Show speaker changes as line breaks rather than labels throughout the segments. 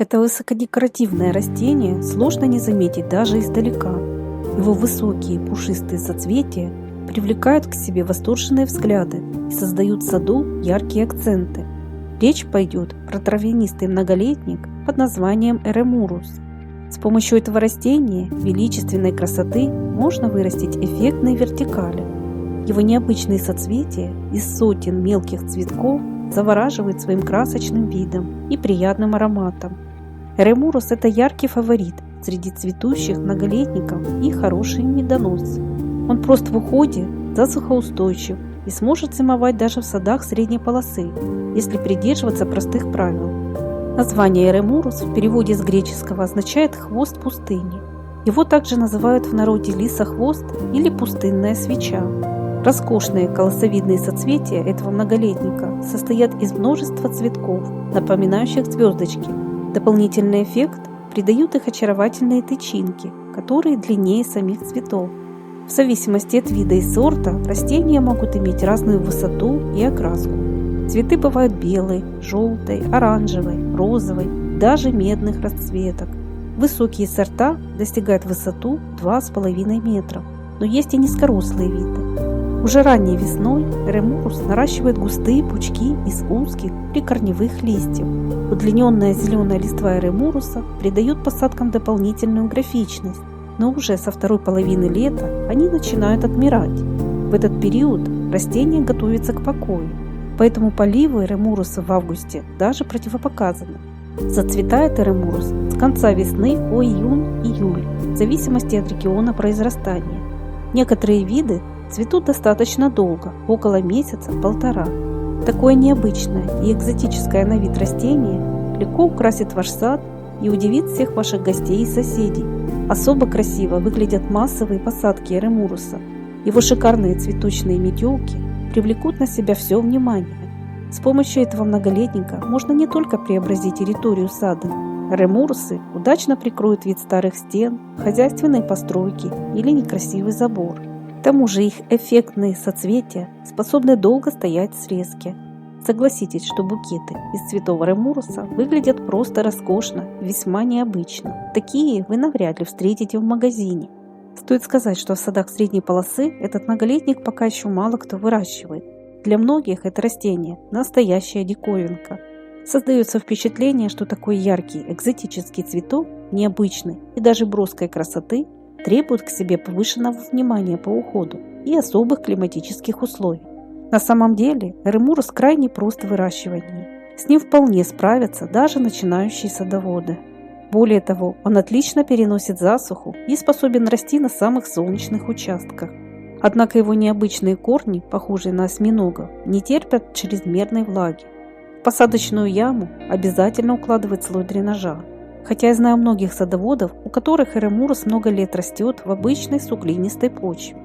Это высокодекоративное растение сложно не заметить даже издалека. Его высокие пушистые соцветия привлекают к себе восторженные взгляды и создают в саду яркие акценты. Речь пойдет про травянистый многолетник под названием эремурус. С помощью этого растения величественной красоты можно вырастить эффектные вертикали. Его необычные соцветия из сотен мелких цветков завораживают своим красочным видом и приятным ароматом. Эремурус – это яркий фаворит среди цветущих многолетников и хороший медонос. Он прост в уходе, засухоустойчив и сможет зимовать даже в садах средней полосы, если придерживаться простых правил. Название эремурус в переводе с греческого означает «хвост пустыни». Его также называют в народе лисохвост или пустынная свеча. Роскошные колосовидные соцветия этого многолетника состоят из множества цветков, напоминающих звездочки. Дополнительный эффект придают их очаровательные тычинки, которые длиннее самих цветов. В зависимости от вида и сорта растения могут иметь разную высоту и окраску. Цветы бывают белой, желтой, оранжевой, розовой, даже медных расцветок. Высокие сорта достигают высоту 2,5 метра, но есть и низкорослые виды. Уже ранней весной эремурус наращивает густые пучки из узких прикорневых листьев. Удлиненная зеленая листва эремуруса придает посадкам дополнительную графичность, но уже со второй половины лета они начинают отмирать. В этот период растение готовится к покою, поэтому поливы эремуруса в августе даже противопоказаны. Зацветает эремурус с конца весны по июнь-июль, в зависимости от региона произрастания. Некоторые виды цветут достаточно долго, около месяца-полтора. Такое необычное и экзотическое на вид растение легко украсит ваш сад и удивит всех ваших гостей и соседей. Особо красиво выглядят массовые посадки эремуруса. Его шикарные цветочные метелки привлекут на себя все внимание. С помощью этого многолетника можно не только преобразить территорию сада. Эремурусы удачно прикроют вид старых стен, хозяйственной постройки или некрасивый забор. К тому же их эффектные соцветия способны долго стоять в срезке. Согласитесь, что букеты из цветов эремуруса выглядят просто роскошно и весьма необычно. Такие вы навряд ли встретите в магазине. Стоит сказать, что в садах средней полосы этот многолетник пока еще мало кто выращивает. Для многих это растение – настоящая диковинка. Создается впечатление, что такой яркий экзотический цветок, необычный и даже броской красоты, требует к себе повышенного внимания по уходу и особых климатических условий. На самом деле эремурус крайне прост в выращивании. С ним вполне справятся даже начинающие садоводы. Более того, он отлично переносит засуху и способен расти на самых солнечных участках. Однако его необычные корни, похожие на осьминогов, не терпят чрезмерной влаги. В посадочную яму обязательно укладывать слой дренажа. Хотя я знаю многих садоводов, у которых эремурус много лет растет в обычной суглинистой почве.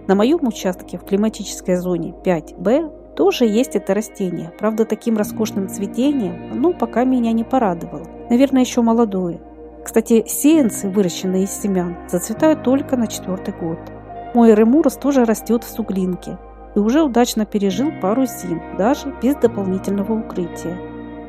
На моем участке в климатической зоне 5Б тоже есть это растение, правда таким роскошным цветением оно пока меня не порадовало, наверное еще молодое. Кстати, сеянцы, выращенные из семян, зацветают только на 4-й год. Мой эремурус тоже растет в суглинке и уже удачно пережил пару зим, даже без дополнительного укрытия.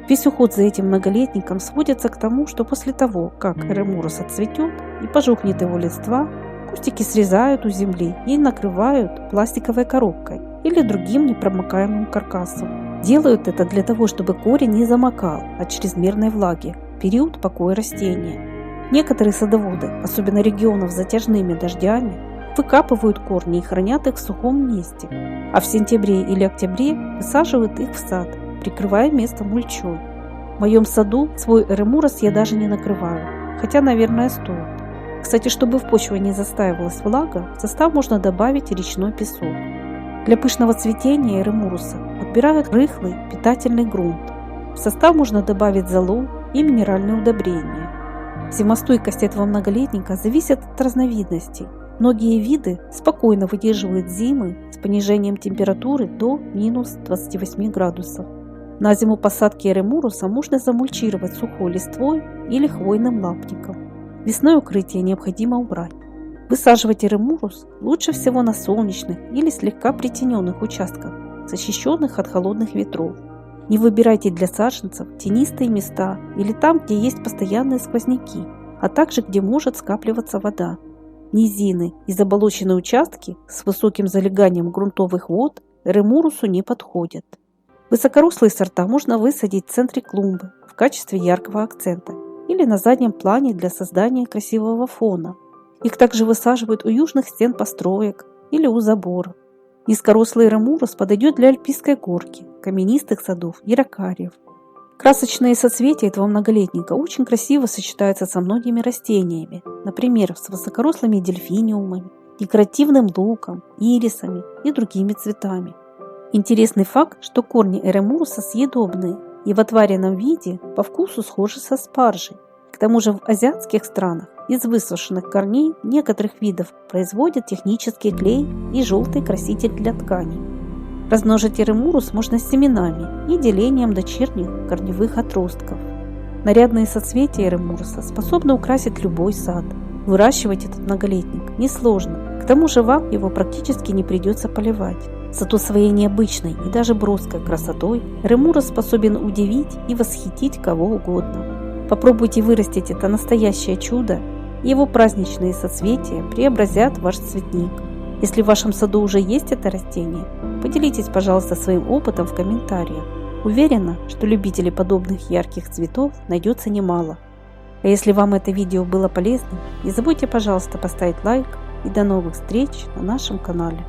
Весь уход за этим многолетником сводится к тому, что после того, как эремурус отцветет и пожухнет его листва, кустики срезают у земли и накрывают пластиковой коробкой или другим непромокаемым каркасом. Делают это для того, чтобы корень не замокал от чрезмерной влаги в период покоя растения. Некоторые садоводы, особенно регионов с затяжными дождями, выкапывают корни и хранят их в сухом месте, а в сентябре или октябре высаживают их в сад, прикрывая место мульчой. В моем саду свой эремурус я даже не накрываю, хотя, наверное, стоит. Кстати, чтобы в почве не застаивалась влага, в состав можно добавить речной песок. Для пышного цветения эремуруса подбирают рыхлый питательный грунт. В состав можно добавить золу и минеральные удобрения. Зимостойкость этого многолетника зависит от разновидностей. Многие виды спокойно выдерживают зимы с понижением температуры до минус 28 градусов. На зиму посадки эремуруса можно замульчировать сухой листвой или хвойным лапником. Весной укрытие необходимо убрать. Высаживать эремурус лучше всего на солнечных или слегка притененных участках, защищенных от холодных ветров. Не выбирайте для саженцев тенистые места или там, где есть постоянные сквозняки, а также где может скапливаться вода. Низины и заболоченные участки с высоким залеганием грунтовых вод эремурусу не подходят. Высокорослые сорта можно высадить в центре клумбы в качестве яркого акцента или на заднем плане для создания красивого фона. Их также высаживают у южных стен построек или у забора. Низкорослый эремурус подойдет для альпийской горки, каменистых садов и ракариев. Красочные соцветия этого многолетника очень красиво сочетаются со многими растениями, например, с высокорослыми дельфиниумами, декоративным луком, ирисами и другими цветами. Интересный факт, что корни эремуруса съедобные и в отваренном виде по вкусу схожи со спаржей. К тому же в азиатских странах из высушенных корней некоторых видов производят технический клей и желтый краситель для тканей. Размножить эремурус можно с семенами и делением дочерних корневых отростков. Нарядные соцветия эремуруса способны украсить любой сад. Выращивать этот многолетник несложно, к тому же вам его практически не придется поливать. Зато своей необычной и даже броской красотой эремурус способен удивить и восхитить кого угодно. Попробуйте вырастить это настоящее чудо, и его праздничные соцветия преобразят ваш цветник. Если в вашем саду уже есть это растение, поделитесь, пожалуйста, своим опытом в комментариях. Уверена, что любителей подобных ярких цветов найдется немало. А если вам это видео было полезным, не забудьте, пожалуйста, поставить лайк, и до новых встреч на нашем канале.